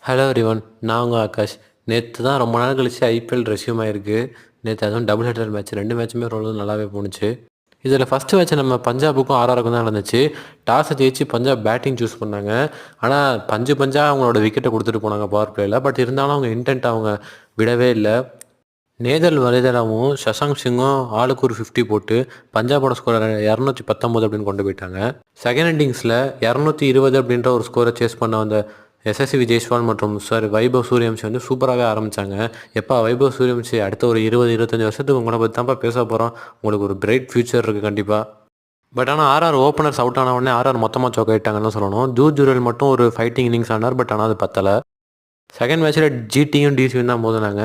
Hello everyone. நான் உங்கள் ஆகாஷ். நேற்று தான் ரொம்ப நாள் கழிச்சு ஐபிஎல் ரெஸ்யூம் ஆயிருக்கு. நேற்று அதுவும் டபுள் ஹெட்டர் மேட்ச் 2 மேட்சுமே ஓரளவு நல்லாவே போணுச்சு. இதில் ஃபஸ்ட்டு மேட்ச் நம்ம பஞ்சாபுக்கும் ஆர்ஆருக்கும் தான் நடந்துச்சு. டாஸை ஜெயிச்சு பஞ்சாப் பேட்டிங் சூஸ் பண்ணாங்க. ஆனால் பஞ்சாக அவங்களோட விக்கெட்டை கொடுத்துட்டு போனாங்க பவர் பிளேயில். பட் இருந்தாலும் அவங்க இன்டென்ட் அவங்க விடவே இல்லை. நேதல் வரைதலாவும் சஷாங்க் சிங்கும் ஆளுக்கு ஒரு 50 போட்டு பஞ்சாபோட ஸ்கோரை 219 அப்படின்னு கொண்டு போயிட்டாங்க. செகண்ட் இன்னிங்ஸில் 220 அப்படின்ற ஒரு ஸ்கோரை சேஸ் பண்ண வந்த எஸ்எஸ்வி ஜெய்ஸ்வால் மற்றும் வைபவ் சூரியவன்ஷி வந்து சூப்பராகவே ஆரம்பித்தாங்க. வைபவ் சூரியவன்ஷி அடுத்த ஒரு 20-25 வருஷத்துக்கு உங்களை பற்றி தான்ப்பா பேச போகிறோம். உங்களுக்கு ஒரு பிரைட் ஃபியூச்சர் இருக்குது கண்டிப்பாக. பட் ஆனால் ஆர்ஆர் ஓப்பனர்ஸ் அவுட் ஆன உடனே ஆர்ஆர் மொத்தமாக சோக் ஆகிட்டாங்கன்னு சொல்லணும். ஜூரல் மட்டும் ஒரு ஃபைட்டிங் இன்னிங்ஸ் ஆனார். பட் ஆனால் அது பத்தலை. செகண்ட் மேட்ச்சில் ஜிடியும் டிசியும் தான் மோதினாங்க.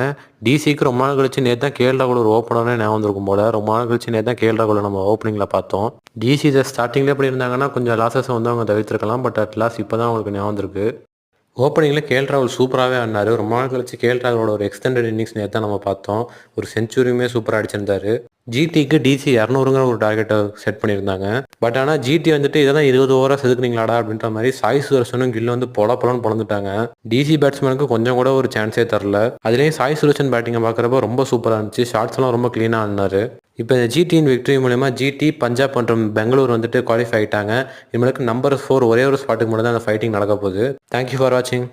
டிசிக்கு ரொம்ப நாள் கழிச்சு நேற்று தான் கேஎல் ராகுல் ஒரு ஓப்பனரே ஞாபகம் வந்திருக்கும் போல். ரொம்ப நாள் கழிச்சு நேற்று தான் கேஎல் ராகுல் நம்ம ஓப்பனிங்கில் பார்த்தோம். டிசி இதை ஸ்டார்டிங்லேயே எப்படி இருந்தாங்கன்னா கொஞ்சம் லாசஸை வந்து அவங்க தவிர்த்திருக்கலாம். பட் அட் லாஸ்ட் இப்போ தான் அவங்களுக்கு ஞாபகம் வந்திருக்கு. ஓப்பனிங்கில் கேஎல் ராகுல் சூப்பராகவே ஆடினார். ரொம்ப நாள் கழிச்சு கேஎல் ராகுலோட ஒரு எக்ஸ்டெண்டட் இன்னிங்ஸ் நேற்று தான் நம்ம பார்த்தோம். ஒரு செஞ்சுரியுமே சூப்பராக அடிச்சிருந்தாரு. ஜிடிக்கு டிசி 200ங்கிற ஒரு டார்கெட்டை செட் பண்ணியிருந்தாங்க. பட் ஆனால் ஜிடி வந்துட்டு இதை தான் 20 ஓவராக செதுக்குனீங்களாடா அப்படின்ற மாதிரி சாய் சுதர்சனும் கில்ல வந்து பொலன்னு பொழந்துட்டாங்க. டிசி பேட்ஸ்மேனுக்கு கொஞ்சம் கூட ஒரு சான்ஸே தரல. அதுலேயும் சாய் சுதர்சன் பேட்டிங்கை பார்க்குறப்ப ரொம்ப சூப்பராக இருந்துச்சு. ஷாட்ஸ்லாம் ரொம்ப க்ளீனாக ஆடினார். இப்போ இந்த ஜிடியின் விக்டரி மூலமா ஜிடி, பஞ்சாப் மற்றும் பெங்களூர் வந்துட்டு குவாலிஃபை ஆகிட்டாங்க. இவங்களுக்கு நம்பர் 4 ஒரே ஒரு ஸ்பாட்டுக்கு மட்டும் தான் அந்த ஃபைட்டிங் நடக்க போகுது. தேங்க்யூ ஃபார் வாட்சிங்.